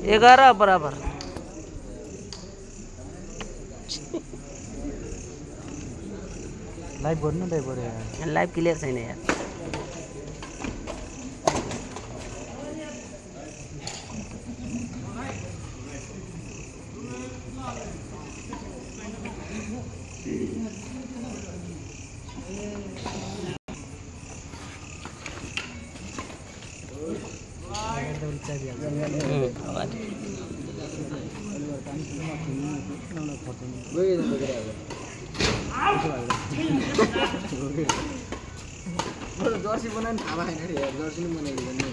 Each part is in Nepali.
11 बराबर। लाइभ गर्नु न बढे यार। लाइभ क्लियर छैन यार। जर्सी बनाउन थाहा भएन रे यार जर्सी नि बनाइदिनु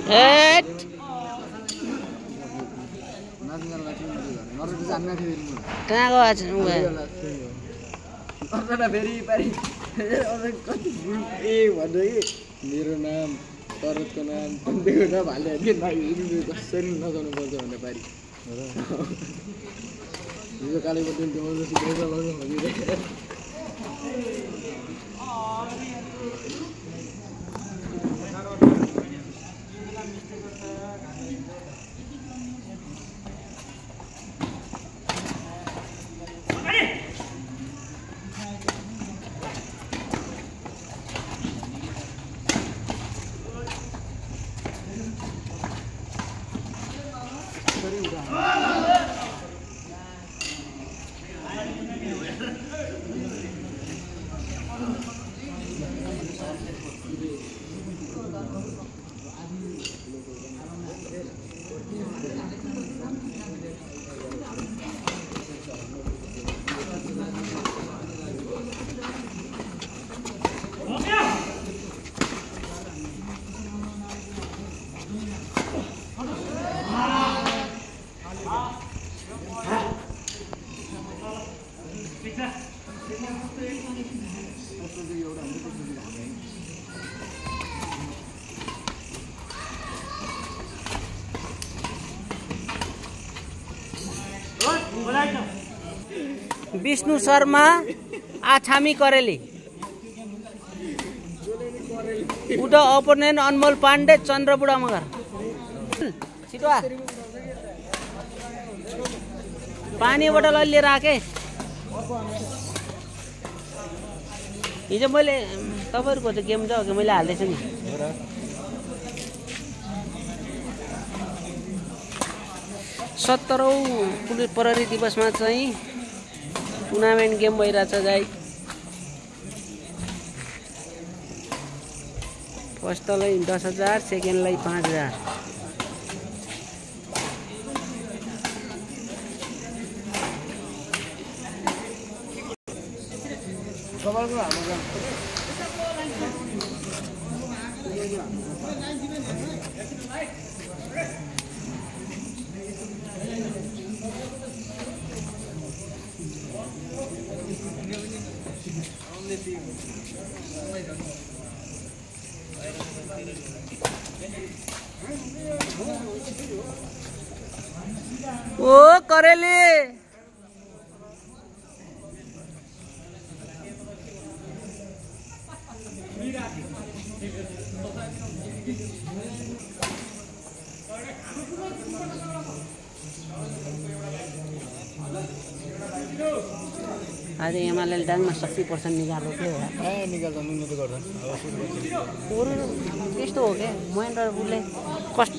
हेट नाच्न लाग्छ नर्स जान्न थियो कहाँ गयो आज अर्जना फेरि पारि अझै कति ए भन्दै मेरो नाम शरदको नाम पन्देको नाम हाल्यो कि कसरी नजानु पर्छ भनेर पारि हिजो कालीबाट विष्णु शर्मा आछामी करेली उडा ओपोनेन्ट अनमोल पाण्डे चन्द्रबुढा मगर छिटो पानी बोतल अलि राखे हिजो मैले तपाईहरुको त गेम छ मैले हाल्दैछु नि 17औं पुलिस प्रहरी दिवसमा चाहिँ टुर्नामेन्ट गेम भइरहेछ गाई फर्स्टलाई 10,000 सेकेन्डलाई 5,000 ओ करेली आज एमएलएल डाङमा 60% निकाल्यो के हो निकाल्छ नुन त गर्छ त्यस्तो हो के महेन्द्र बुले कष्ट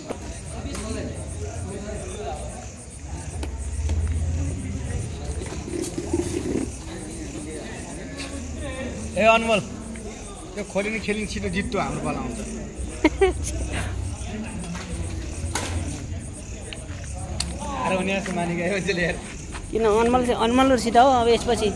ए अनमोल त्यो खोलिने खेलिने छिटो जित्तो हाम्रो पाला आउँछ अरे उनी जस्तो मानि गयो त्यसले यार किन अनमोल सिट हो अब यसपछि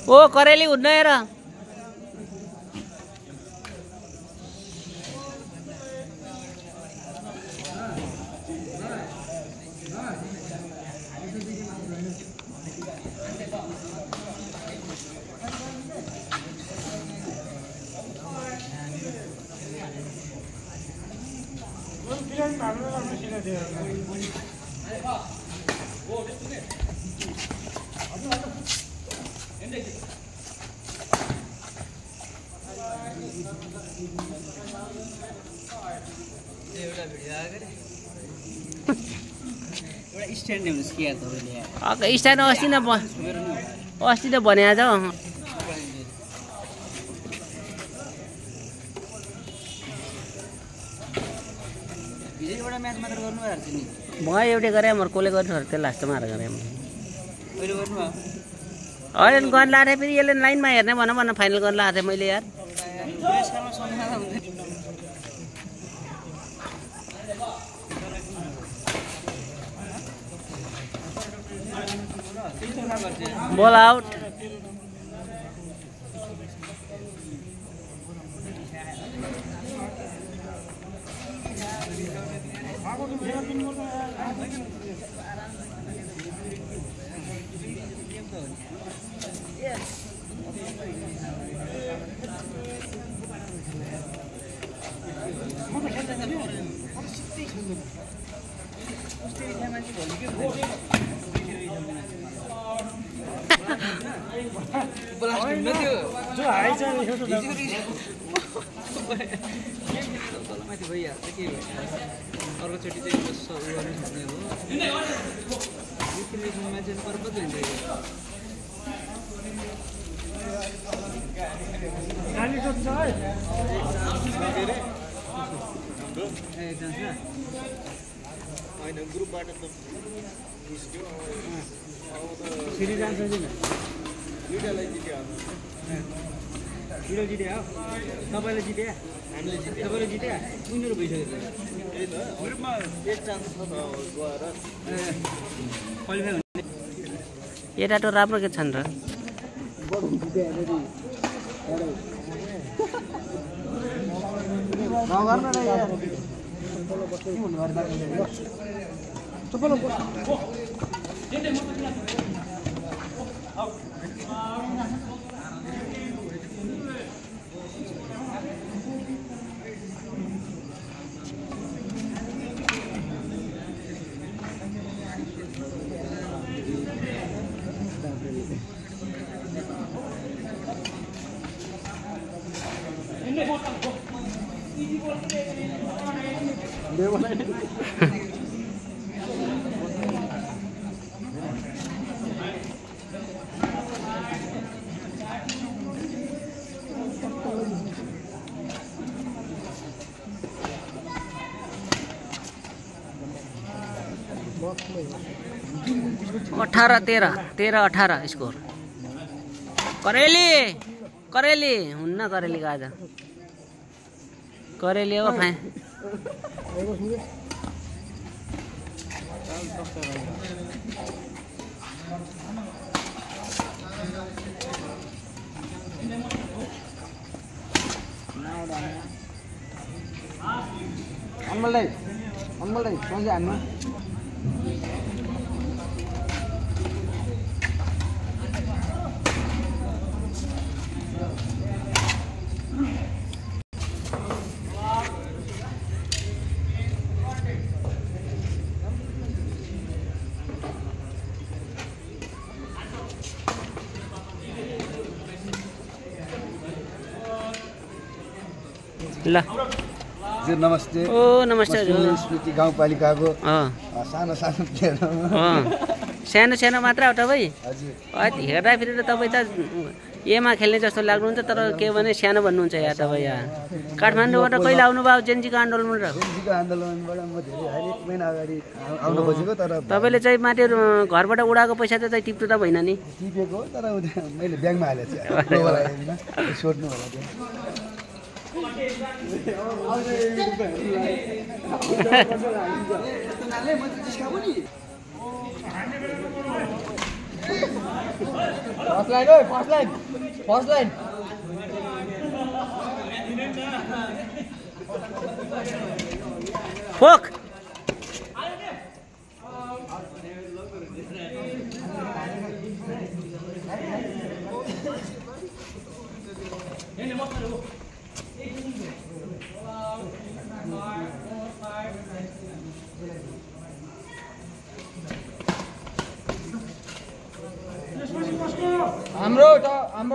ओ करेली हुन्न हेर स्ट्यान्ड अस्ति त बनाएको छ म एउटै गरेँ म कसले गर्नु त्यो लास्ट मारेर गरेँ होइन गर्न लाएर फेरि यसले लाइनमा हेर्ने भन फाइनल गर्न लाएको थिएँ मैले यार बॉल आउट अर्कोचोटि चाहिँ ग्रुपबाट त सिरिज जान्छ दुईटालाई जित्यो दुईटा जित्यो तपाईँले जित्यो हामीले जित्यो तपाईँले जित्यो उनीहरू भइसक्यो त्यही त ग्रुपमा एक चान्स छ गएर यता त राम्रो के छन् र अठारह 13-18 स्कोर करेली हुन्न करेली का आज करेली हो फाइन अनमल सोचे हान्नु ल हजुर नमस्ते ओ नमस्ते हजुर स्मृति गाउँपालिकाको सानो सानो मात्र हो तपाईँ हजुर हेर्दा फेरि त तपाईँ त एमा खेल्ने जस्तो लाग्नुहुन्छ तर के भने सानो भन्नुहुन्छ यहाँ तपाईँ यहाँ काठमाडौँबाट कहिले आउनुभयो जेन्जीको आन्दोलनबाट जेन्जीको आन्दोलनबाट म धेरै अहिले 1 महिना अगाडि आउनु खोजेको तर तपाईँले चाहिँ माथि घरबाट उडाएको पैसा चाहिँ टिप्नु त भएन नि टिपेको तर मैले ब्याङ्कमा हालेको छु सोध्नु होला त्यो फर्स्ट लाइन फोक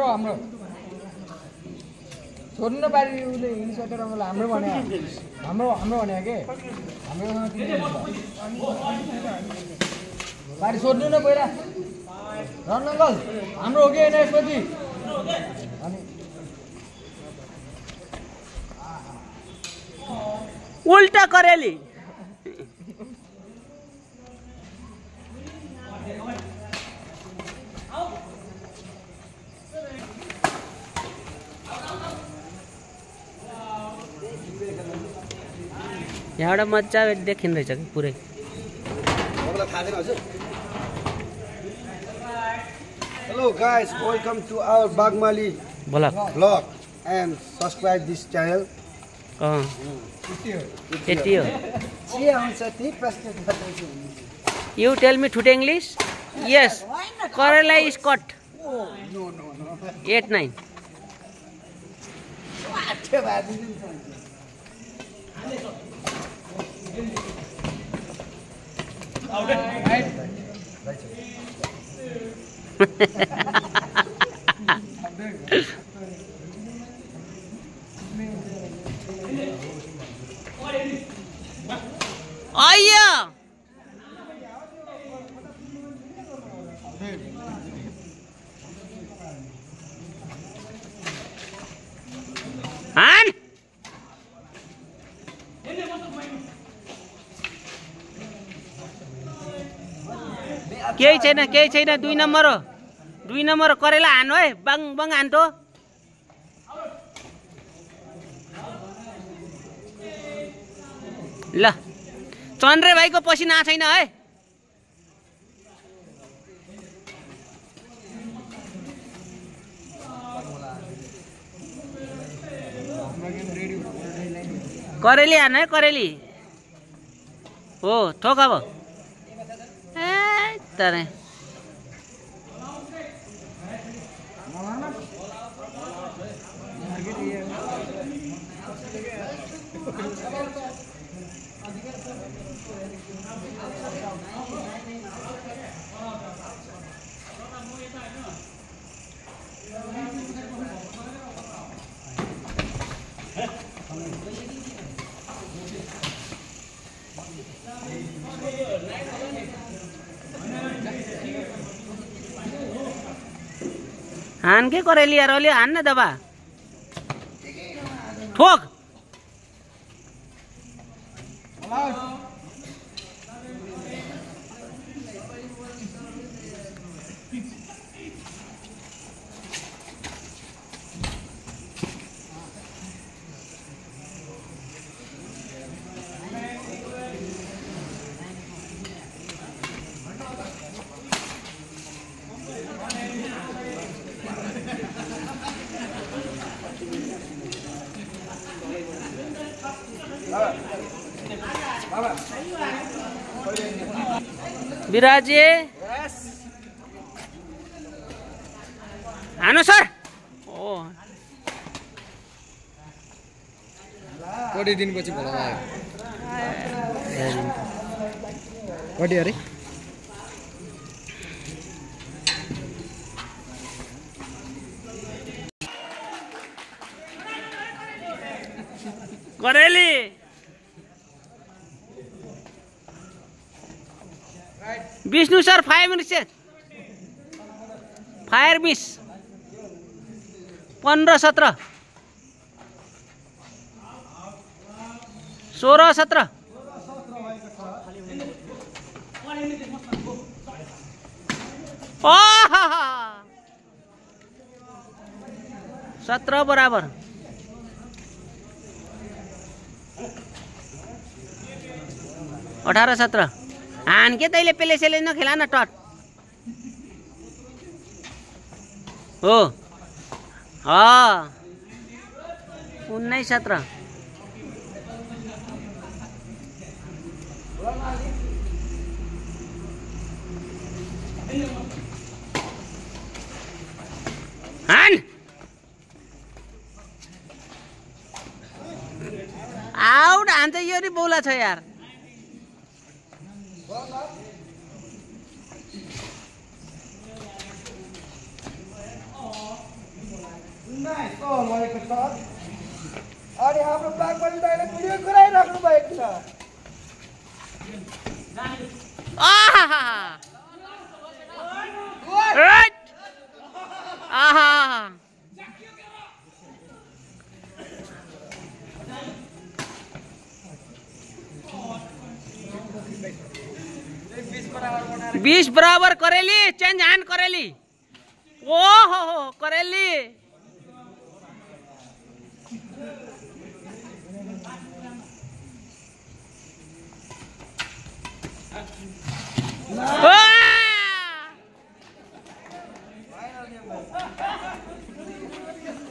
हाम्रो हाम्रो छोड्नु पारि उसले इङ्ग्लिस अटेर हाम्रो भने हाम्रो हाम्रो भने के हाम्रो बारी सोध्नु न पहिला रन अङ्कल हाम्रो हो कि होइन यसपछि अनि उल्टा करेली यहाँबाट मजा देखिन रहेछ कि पुरै Hello guys, welcome to our Bagmali block vlog and subscribe this channel. यति हो के हुन्छ त्यही प्रश्न गर्दैछु you tell me today English yes करेला is cut no no no 8-9 आठे बाजी आइया हान केही छैन 2 नम्बर हो 2 नम्बर करेला हान्नु है बङ बङ हान्टो ल चन्द्रे भाइको पसिना छैन है करेली हान है करेली हो ठोक अब तर हान के करेली यार अलि हान न दबा ठोक विराजे हानो सर ओ कति दिनपछि भोला आयो कति अरे करेली विष्णु सर 5 मिनट फायर 20 15 17 16 17 17 बराबर 18 17 हान के तैले पेले सेले नखेला न टट हो 19 17 हान आउट हान्छ यो नि बोला छ यार नाइस भएको छ अनि हाम्रो बागवानी दाइले भिडियो गराइराख्नु भएको छ आहा आहा 20 बराबर करेली चेंज हैंड करेली ओ हो करेली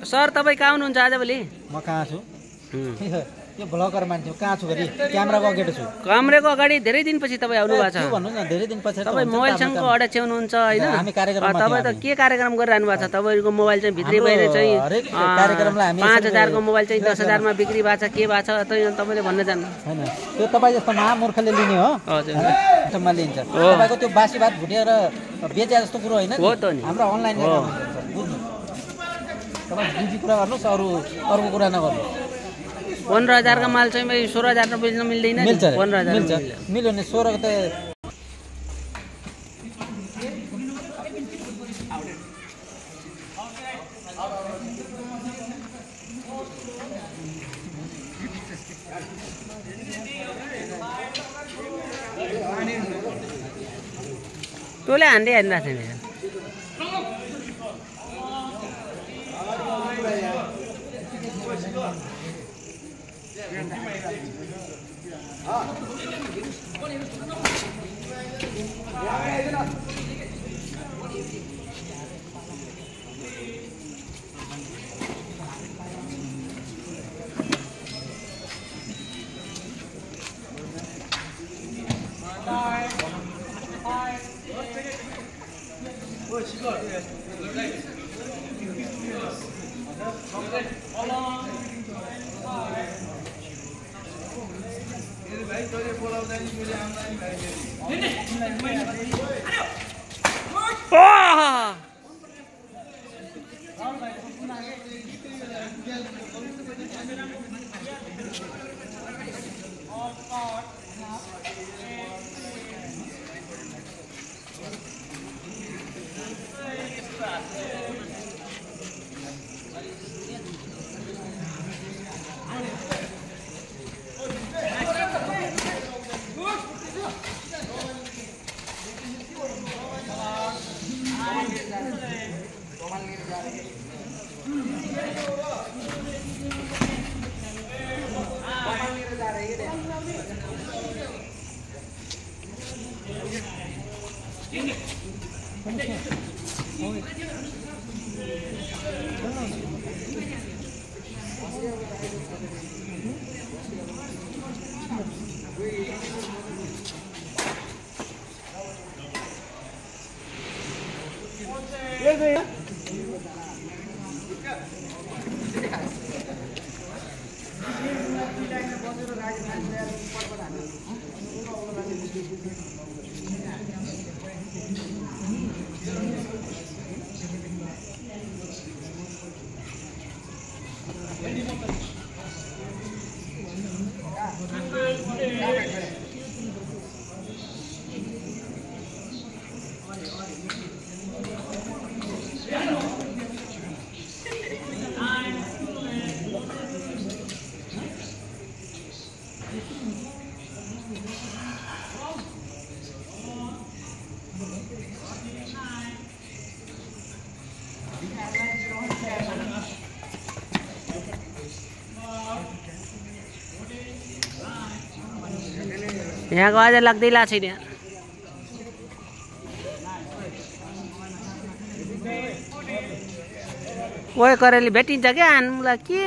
सर तपाईं कहाँ हुनुहुन्छ आजभोलि म कहाँ छु यो ब्लगर मान्छे कहाँ छु गरी क्यामेराको अगाडि छु क्यामेराको अगाडि धेरै दिनपछि तपाईँ आउनु भएको छ भन्नु न धेरै दिनपछि तपाईँ मोबाइल संघको अध्यक्ष हुनुहुन्छ हैन हामी कार्यक्रममा तपाईँ त के कार्यक्रम गरिरहनु भएको छ तपाईहरुको मोबाइल चाहिँ भित्री बाहिर चाहिँ कार्यक्रमलाई हामी 5000 को मोबाइल चाहिँ 10000 मा बिक्री भएको छ के भएको छ तपाईले भन्न जान्नु हैन त्यो तपाई जस्तो महामूर्खले लिने हो हजुर सम्म लिन्छ तपाईको त्यो बासी भात भुटेर बेचे जस्तो कुरो हैन हो त नि हाम्रो अनलाइन बुझ्नु तपाई बुझी कुरा गर्नुस् अरुको कुरा नगर्नु 15000 का माल चाहिँ 16000 मा बेच्न मिल्दैन नि 15000 मिल्छ मिल्यो नि 16 को त तोले हान्दै हान्दिरहेको छैन यहाँको आज लाग्दै ला छैन ओए करेली भेटिन्छ क्या हान्नुलाई के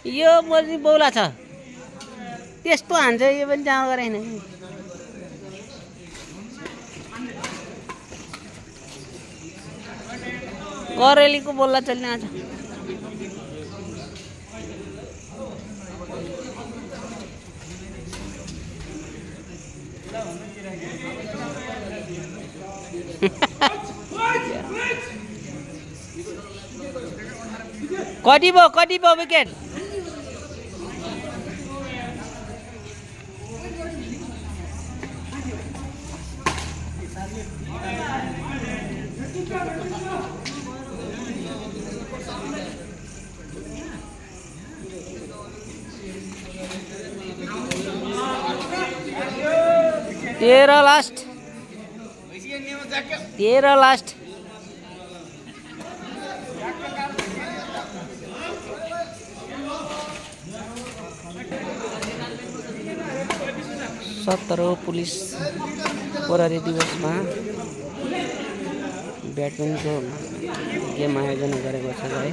यो पनि बौला छ त्यस्तो हान्छ यो पनि जाँड गरेन करेलीको बोल्ला चल्ने आज कति भयो विकेट तेह्र लास्ट 17औं पुलिस प्रहरी दिवसमा ब्याडमिन्टनको गेम आयोजना गरेको छ है।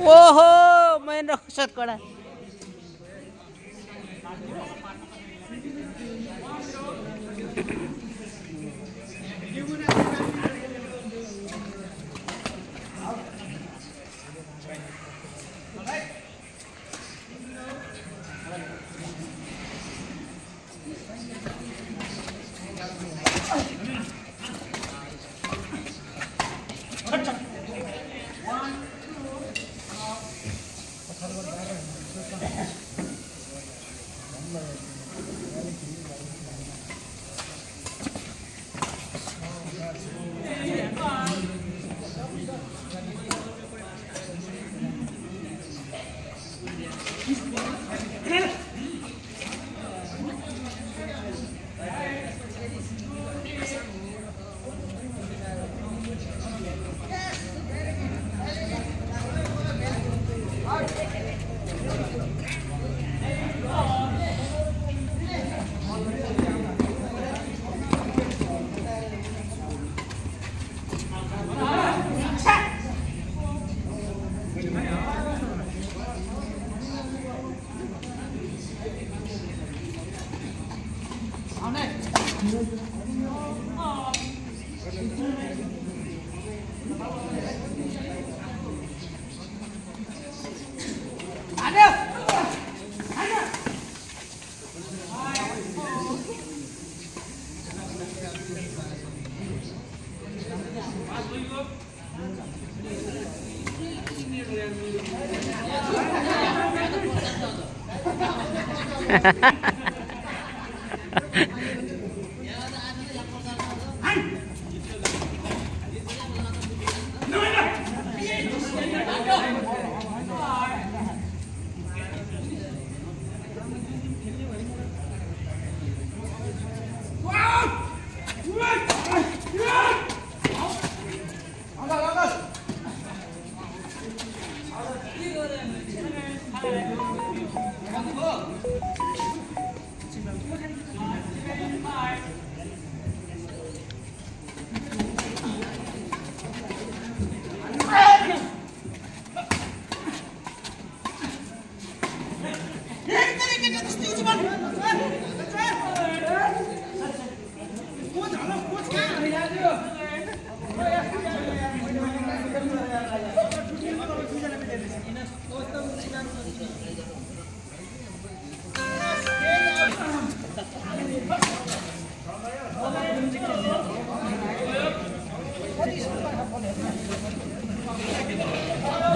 ओहो महेन्द्र शतकडा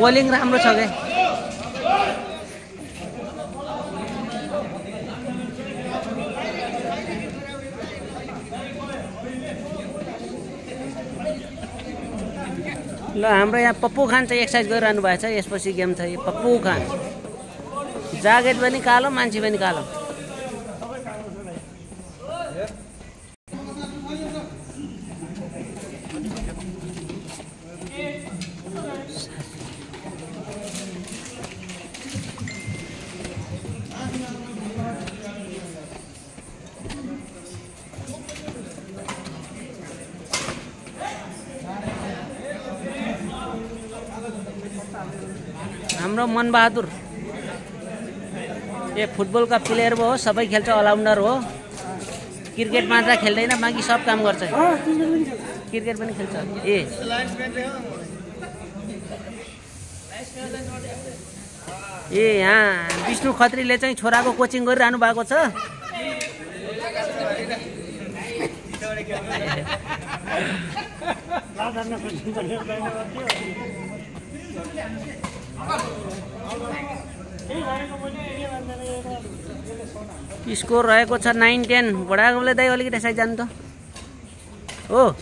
बोलिङ राम्रो छ के ल हाम्रो यहाँ पप्पू खान चाहिँ एक्सर्साइज गरिरहनु भएको छ। यसपछि गेम छ पप्पू खान ज्याकेट पनि कालो मान्छे पनि कालो। हाम्रो मनबहादुर ए फुटबलका प्लेयर हो, सबै खेल्छ, अलराउन्डर हो। क्रिकेट मात्र खेल्दैन, बाँकी सब काम गर्छ। क्रिकेट पनि खेल्छ। यहाँ विष्णु खत्रीले चाहिँ छोराको कोचिङ गरिरहनु भएको छ। स्कोर रहेको छ 9-10। बडागोले दाइ अलिकति साइड जानु त हो।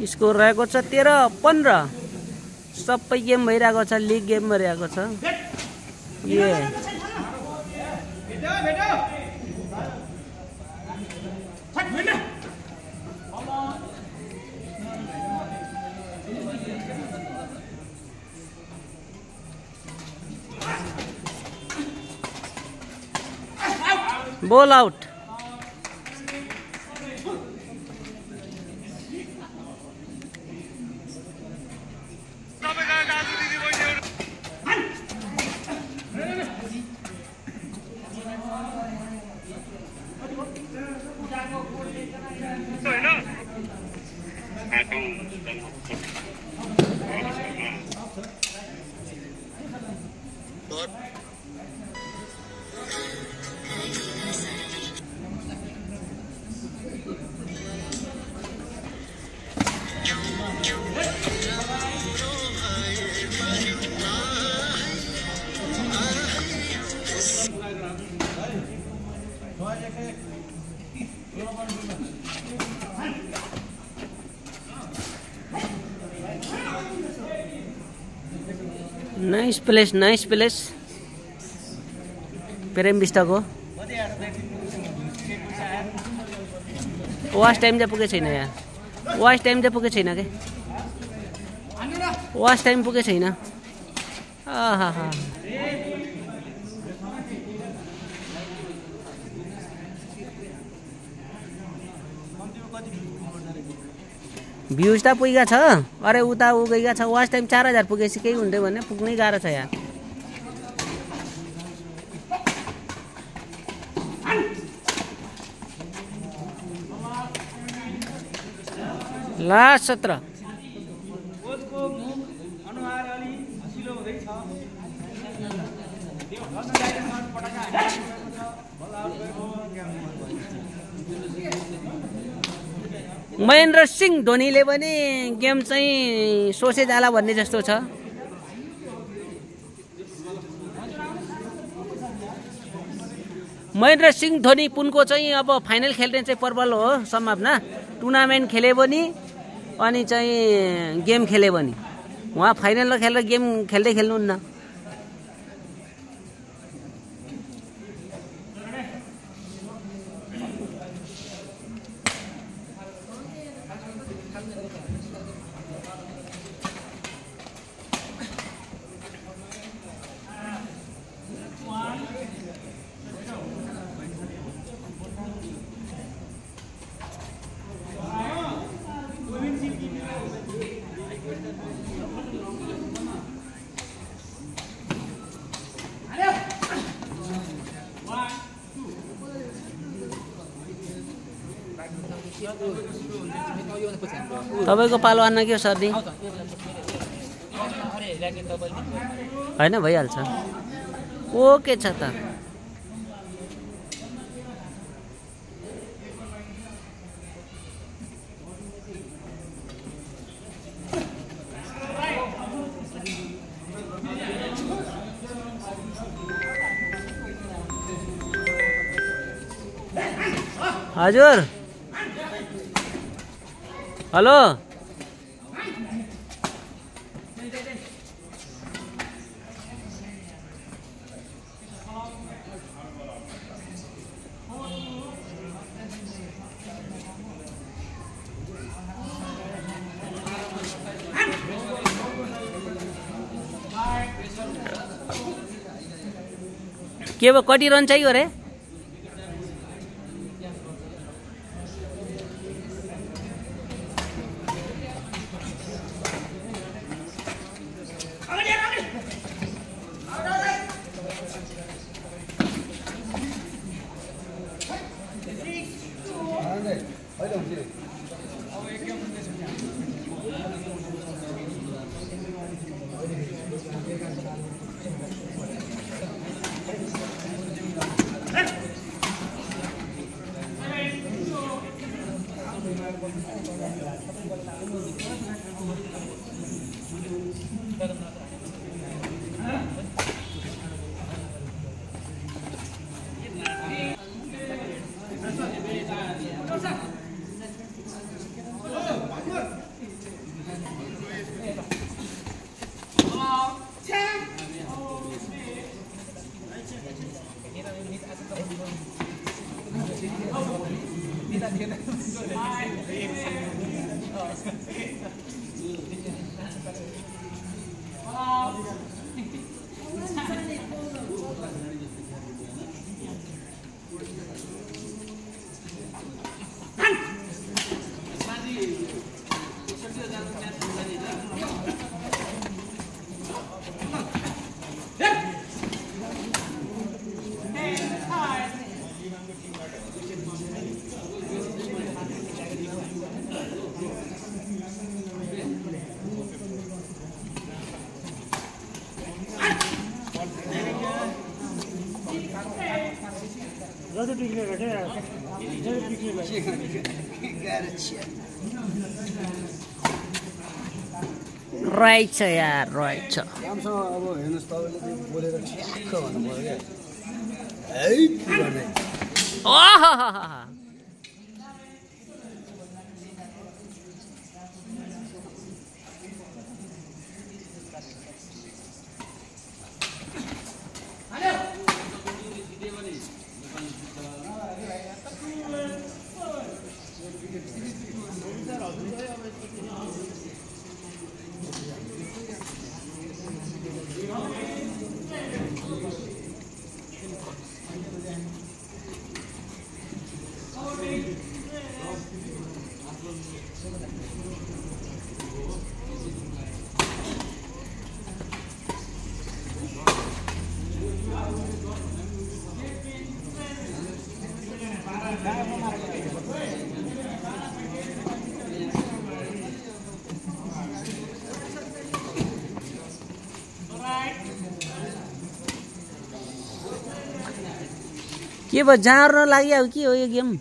स्कोर रहेको छ 13-15। सबै गेम भइरहेको छ, लिग गेम भइरहेको छ। Ball out. नाइस प्लेस प्रेम बिस्टको। वाच टाइम चाहिँ पुगेको छैन यहाँ। वाच टाइम चाहिँ पुगेको छैन के। वाच टाइम पुगेको छैन। आहा भ्यूज त पुगेको छ। अरे उता उ गएका छ। वाच टाइम 4000 पुगेपछि केही हुँदै भने पुग्नै गाह्रो छ यहाँ। लास्ट 17। महेन्द्र सिंह धोनीले पनि गेम चाहिँ सोचे जाला भन्ने जस्तो छ। महेन्द्र सिंह धोनी पुनको चाहिँ अब फाइनल खेल्ने चाहिँ प्रबल हो सम्भावना। टुर्नामेन्ट खेले पनि अनि चाहिँ गेम खेले पनि उहाँ फाइनल खेलेर गेम खेल्दै खेल्नुहुन्न। तपाईँको पालो आन्न के हो सर्दी होइन भइहाल्छ ओके छ त हजुर हेलो के भयो कति रन चाहियो रे रहेछ यार रहेछ रामसँग अब हेर्नुहोस् तपाईँले चाहिँ बोलेर ठ्याक्क भन्नु पर्यो क्या के भयो जाँड लाग्यो के हो यो game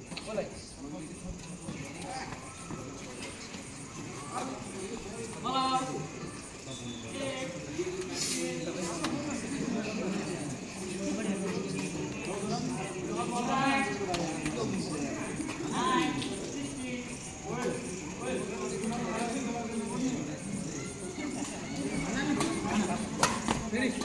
Hãy subscribe cho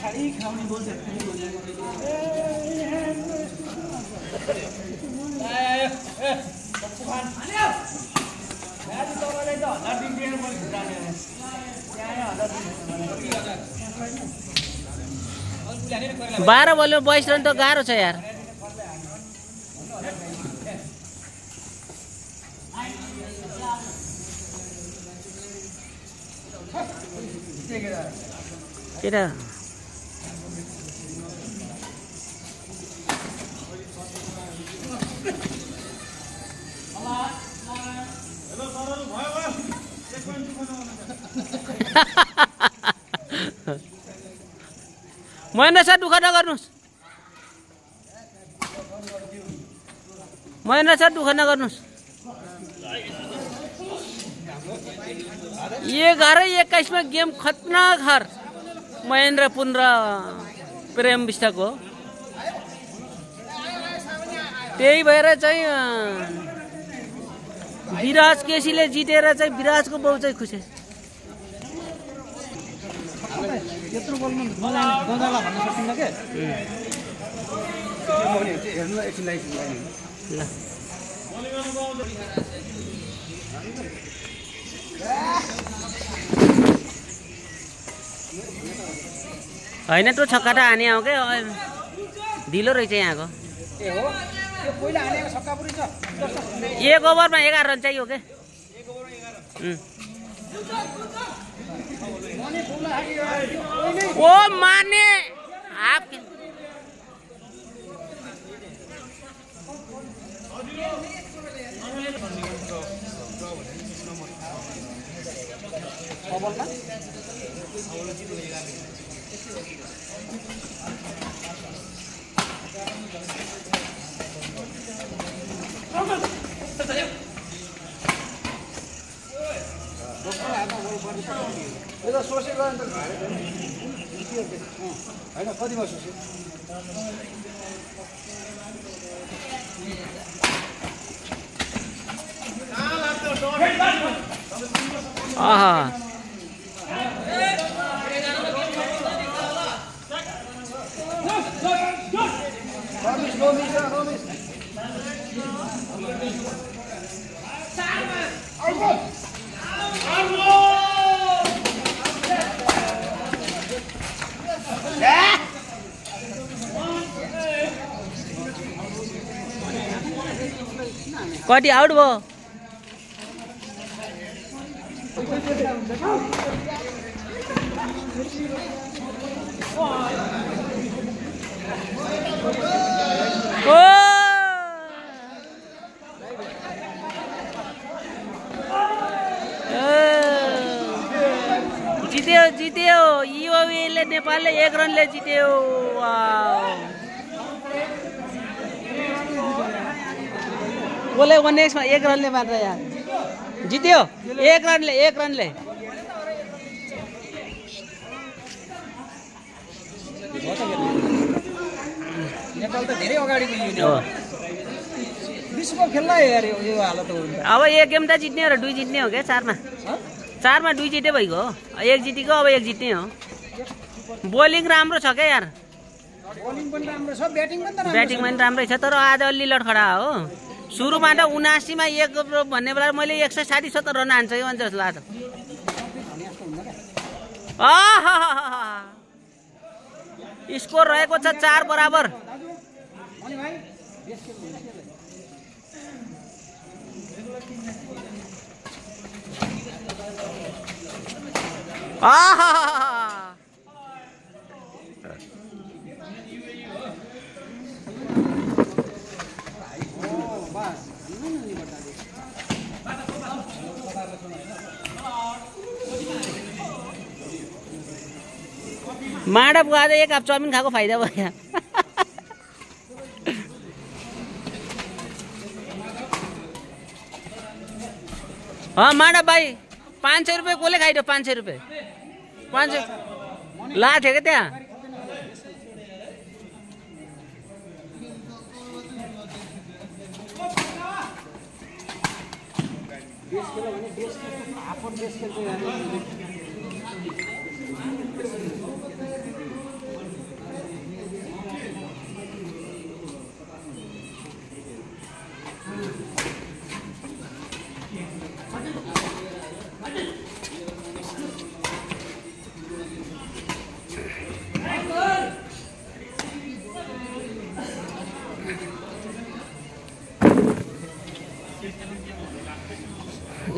kênh Ghiền Mì Gõ để không bỏ lỡ những video hấp dẫn. 12 बलमा 22 रन त गाह्रो छ यार। केटा महेन्द्र सर दुःख नगर्नुहोस्, महेन्द्र सर दुःख नगर्नुहोस्। 11-21 मा गेम खतरनाक हार महेन्द्र पुन र प्रेम विष्टको। त्यही भएर चाहिँ विराज केसीले जितेर चाहिँ विराजको बाउ चाहिँ खुसी। यत्रो बलमा गजला भन्न सकिन्न के। हेर्नु एकछिन लाइक ल होइन त्यो छक्का त हाने हो क्या, ढिलो रहेछ यहाँको। ए हो त्यो पहिला हानेको छक्का पुरै छ। 1 ओभरमा 11 रन चाहियो के। ओ माने हाफ यो त सोसे गर्नु त होइन कतिमा सोसे आहा कति आउट भयो? जित्यो जित्यो युवाले नेपालले 1 रनले जित्यो। बोले 1x मा 1 रनले मात्र यार जित्यो। 1 रनले नेपाल त धेरै अगाडि गयो। विश्वकप खेल्न यार यो हालत हो। अब 1 गेम त जित्ने हो र 2 जित्ने हो क्या। 4 मा 2 जिते भइगयो। 1 जितेको अब 1 जित्ने हो। बोलिङ राम्रो छ क्या यार। बोलिङ पनि राम्रो छ, ब्याटिङ पनि त राम्रो छ। ब्याटिङ पनि राम्रै छ, तर आज अलि लडखडा हो। सुरुमा त 79 मा 1 भन्ने बेला मैले 160-70 रन हान्छ यो जस्तो लाग्छ। स्कोर रहेको छ 4 बराबर। माडपको आज 1 कप चाउमिन खाएको फाइदा भयो। माडप भाइ 500 रुपियाँ कसले खाइदियो? 500 रुपियाँ 500 लाथ्यो क्या त्यहाँ।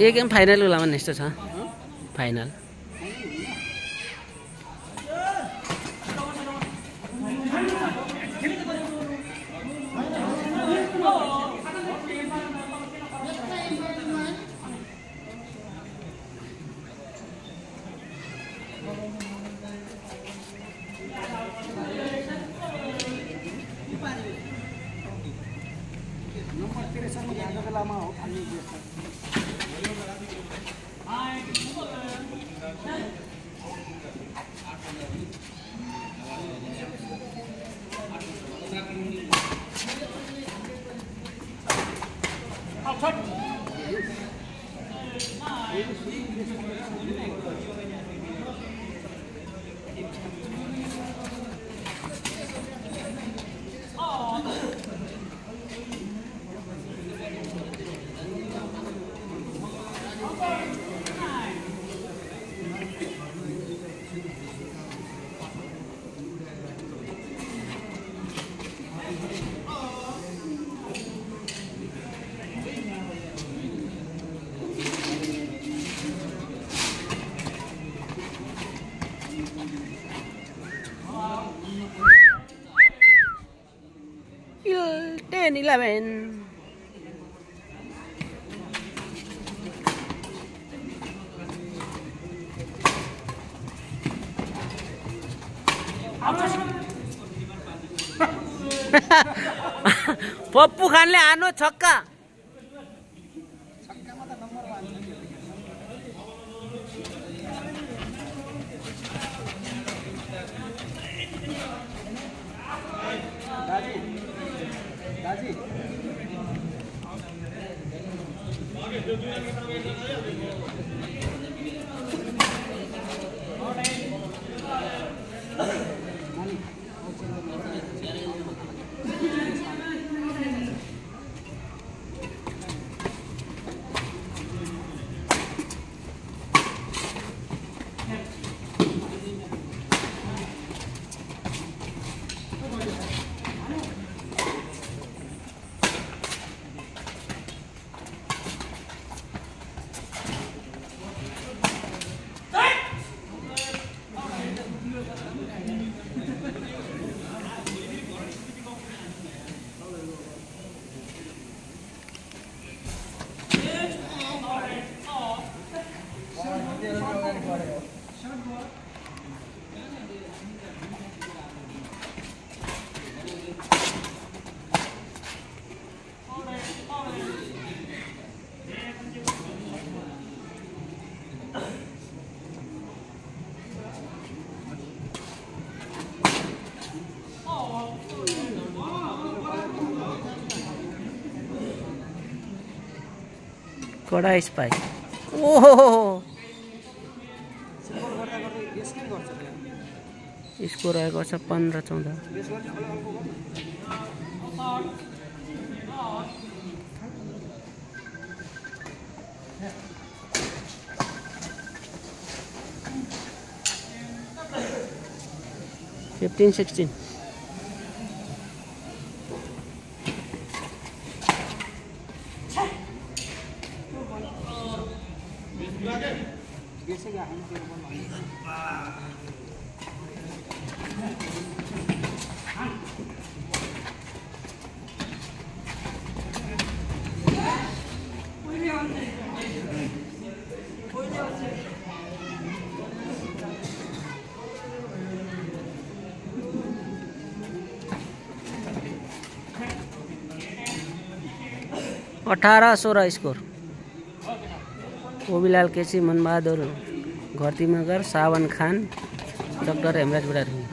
एक गेम फाइनल होला भन्ने यस्तो छ फाइनल Yo, 10-11. पप्पू खानले हानो छक्का कडा स्पाइक ओहो स्कोर आएको छ 15-14 15-16 18-16 स्कोर ओबिलाल केसी मनबहादुर घरतीमगर सावन खान डाक्टर हेमराज बुढाथोकी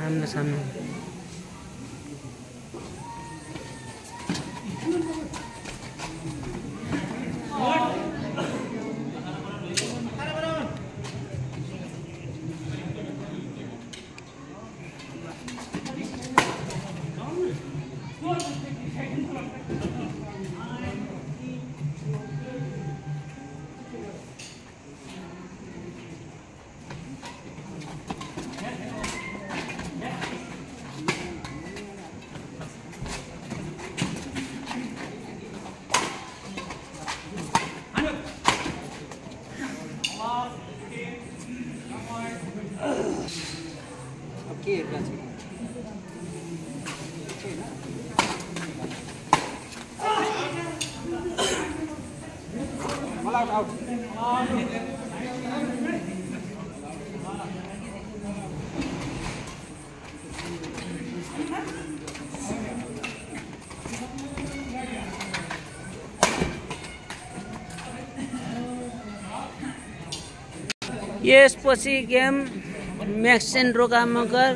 आमने सामने के हेरिरहेको छ मलाई आउट यसपछि गेम म्याक्सेन रोका मगर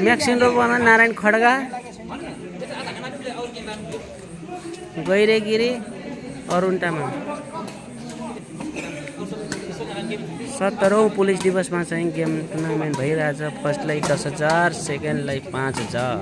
म्याक्सेन रोकामा नारायण खड्गा गैरे गिरी अरुण तामाङ 17औं पुलिस दिवसमा चाहिँ गेम टुर्नामेन्ट भइरहेछ। फर्स्टलाई 10,000, सेकेन्डलाई 5,000।